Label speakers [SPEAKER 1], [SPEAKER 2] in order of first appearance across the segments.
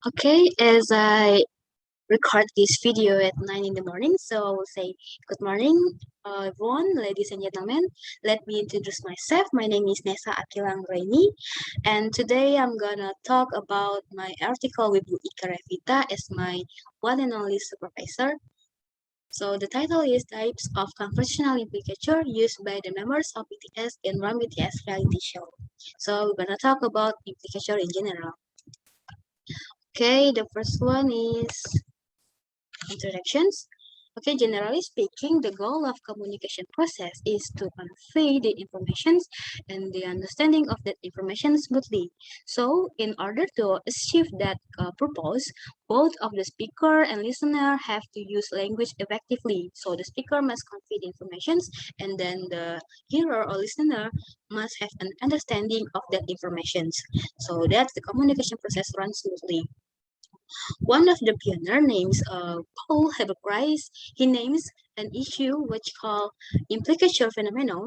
[SPEAKER 1] Okay, as I record this video at 9 in the morning, so I will say good morning, everyone, ladies and gentlemen. Let me introduce myself. My name is Nessa Aqila Anggraini, and today I'm gonna talk about my article with Bu Ika Revita as my one and only supervisor. So the title is Types of Conversational Implicature Used by the Members of BTS in One BTS Reality Show. So we're gonna talk about implicature in general. Okay, the first one is introductions. Okay, generally speaking, the goal of communication process is to convey the information and the understanding of that information smoothly. So, in order to achieve that purpose, both of the speaker and listener have to use language effectively. So, the speaker must convey the information, and then the hearer or listener must have an understanding of that information. So that the communication process runs smoothly. One of the pioneer names Paul Heberpreis, he names an issue which called implicature phenomenon.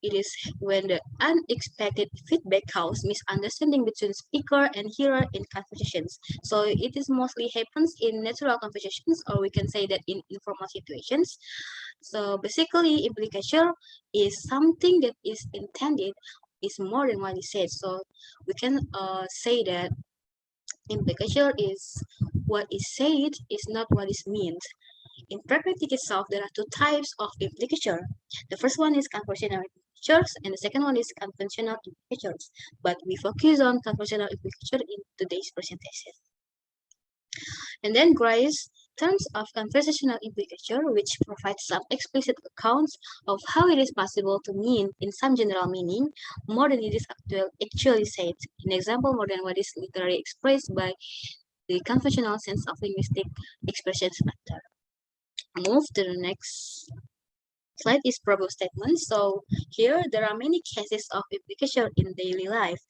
[SPEAKER 1] It is when the unexpected feedback causes misunderstanding between speaker and hearer in conversations. So it is mostly happens in natural conversations, or we can say that in informal situations. So basically, implicature is something that is intended is more than what is said. So we can say that implicature is what is said is not what is meant. In pragmatic itself, there are two types of implicature. The first one is conversational implicatures, and the second one is conventional implicatures. But we focus on conversational implicature in today's presentation. And then Grice terms of conversational implicature, which provides some explicit accounts of how it is possible to mean in some general meaning more than it is actually said. An example, more than what is literally expressed by the conventional sense of linguistic expressions matter. Move to the next slide is probable statement. So here there are many cases of implication in daily life.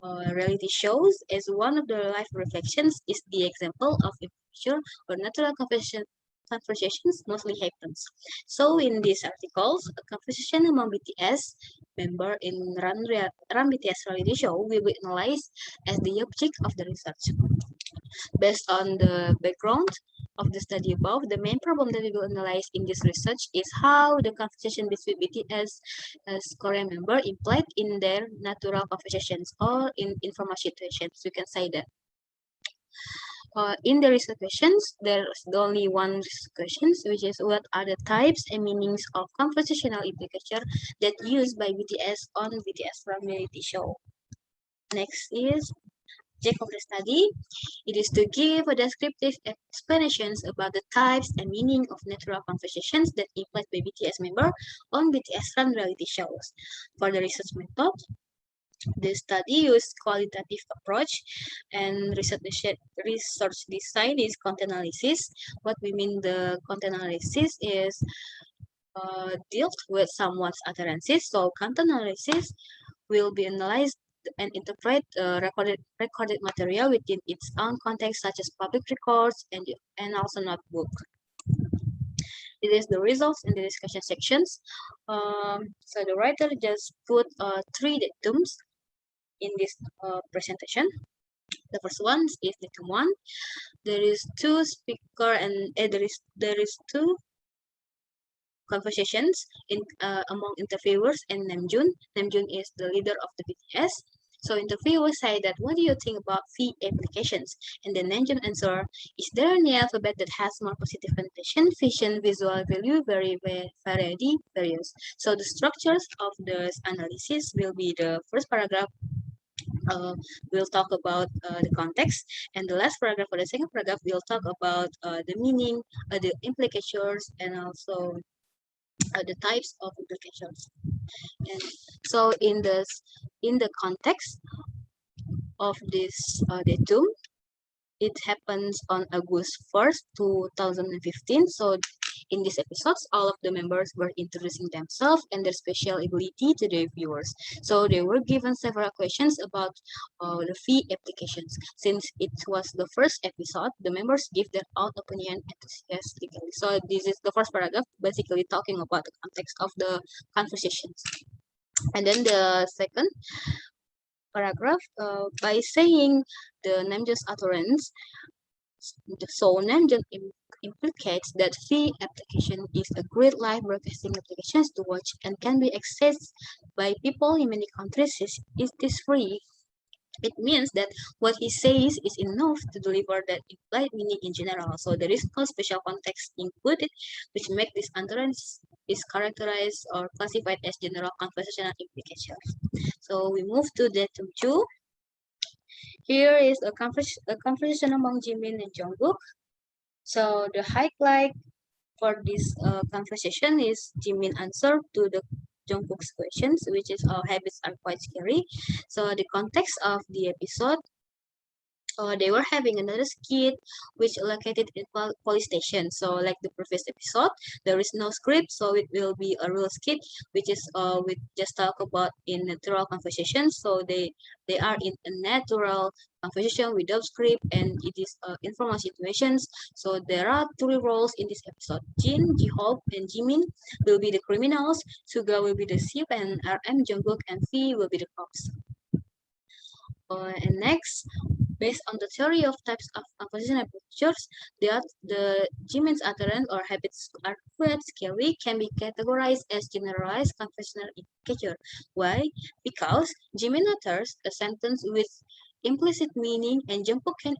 [SPEAKER 1] Reality shows as one of the life reflections is the example of implication or natural conversations mostly happens. So in these articles, a conversation among BTS member in Run BTS reality show will be analyzed as the object of the research. Based on the background of the study above, the main problem that we will analyze in this research is how the conversation between BTS as Korean member implied in their natural conversations or in informal situations. We can say that. In the research questions, there's only one research questions, which is what are the types and meanings of conversational implicature that used by BTS on BTS reality show. Next is object of the study. It is to give a descriptive explanations about the types and meaning of natural conversations that implied by BTS member on BTS run reality shows. For the research method, the study used qualitative approach and research design is content analysis. What we mean the content analysis is dealt with someone's utterances. So content analysis will be analyzed and interpret recorded material within its own context, such as public records and also notebook. It is the results in the discussion sections. So the writer just put three dictums in this presentation. The first one is dictum one. There is two speaker and there is two conversations among interviewers and Namjoon. Namjoon is the leader of the BTS. So interviewers say that, what do you think about fee applications? And then Namjoon answer, is there any alphabet that has more positive connotation, vision, visual value, variety, various? So the structures of the analysis will be the first paragraph we'll talk about the context, and the last paragraph or the second paragraph we'll talk about the meaning, the implications, and also the types of implications. And so in the context of this datum, it happens on August 1st, 2015. So in these episodes, all of the members were introducing themselves and their special ability to the viewers. So they were given several questions about the fee applications. Since it was the first episode, the members give their own opinion enthusiastically. So this is the first paragraph, basically talking about the context of the conversations. And then the second paragraph by saying the named utterance. So named implicates that the application is a great live broadcasting application to watch and can be accessed by people in many countries. It is free. It means that what he says is enough to deliver that implied meaning in general. So there is no special context included, which make this utterance is characterized or classified as general conversational implication. So we move to datum 2. Here is a conversation among Jimin and Jungkook. So the highlight for this conversation is Jimin answer to the Jungkook's questions, which is our habits are quite scary. So the context of the episode, they were having another skit which located in police station. So like the previous episode, there is no script, so it will be a real skit, which is we just talk about in natural conversation. So they are in a natural conversation without script, and it is informal situations. So there are three roles in this episode. Jin, Jihope, and Jimin will be the criminals. Suga will be the thief, and RM, Jungkook, and V will be the cops. And next, based on the theory of types of conversational pictures, the Jimin's utterance or habits are quite scary can be categorized as generalized conversational indicator. Why? Because Jimin utters a sentence with implicit meaning and Jungkook can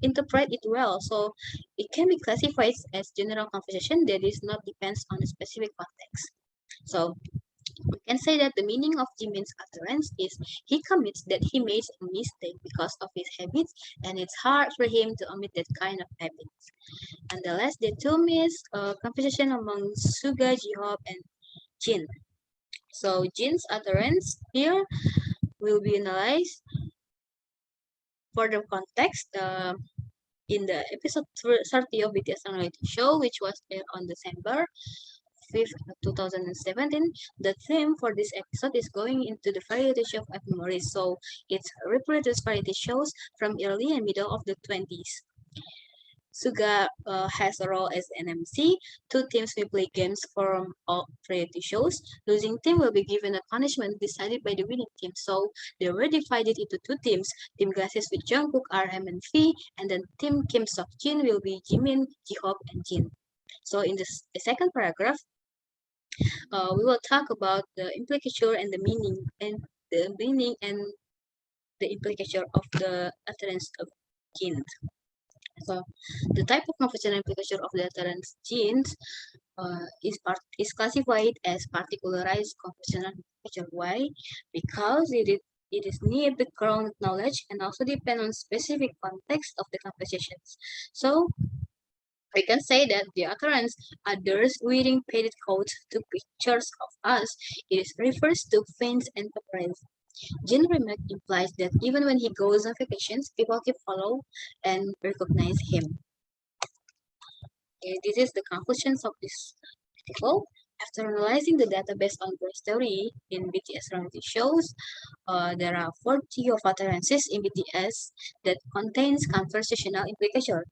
[SPEAKER 1] interpret it well. So it can be classified as general conversation that is not depends on a specific context. So we can say that the meaning of Jimin's utterance is he commits that he made a mistake because of his habits, and it's hard for him to omit that kind of habits. And the last datum is a conversation among Suga, Jihope, and Jin. So Jin's utterance here will be analyzed for the context in the episode 30 of BTS Reality Show, which was aired on December 5th, 2017. The theme for this episode is going into the variety show of memories. So it's reproduced variety shows from early and middle of the 20s. Suga has a role as an MC. Two teams will play games from all variety shows. Losing team will be given a punishment decided by the winning team. So they were divided into two teams. Team Glasses with Jungkook, RM, and V, and then Team Kim Sok Jin will be Jimin, Jihope, and Jin. So in the second paragraph, we will talk about the implicature and the meaning and the implicature of the utterance of genes. So the type of conventional implicature of the utterance genes is classified as particularized conventional implicature. Why? Because it is near the ground knowledge and also depend on specific context of the conversations. So I can say that the occurrence others wearing painted coats to pictures of us. It refers to fans and paparazzi. Jin remark implies that even when he goes on vacations, people keep follow and recognize him. Okay, this is the conclusions of this article. After analyzing the data based on their story in BTS reality shows, there are 40 of utterances in BTS that contains conversational implication,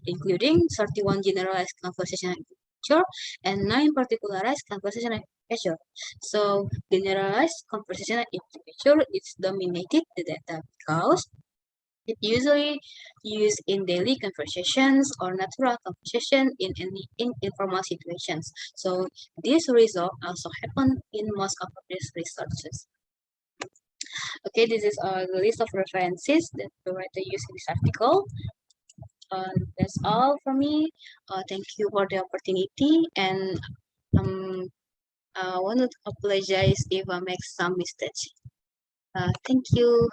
[SPEAKER 1] including 31 generalized conversational implication and 9 particularized conversational implication. So, generalized conversational implication is dominated the data because it usually used in daily conversations or natural conversation in informal situations. So this result also happen in most of these researches. Okay, this is the list of references that the writer used in this article. That's all for me. Thank you for the opportunity, and um, I want to apologize if I make some mistakes. Thank you.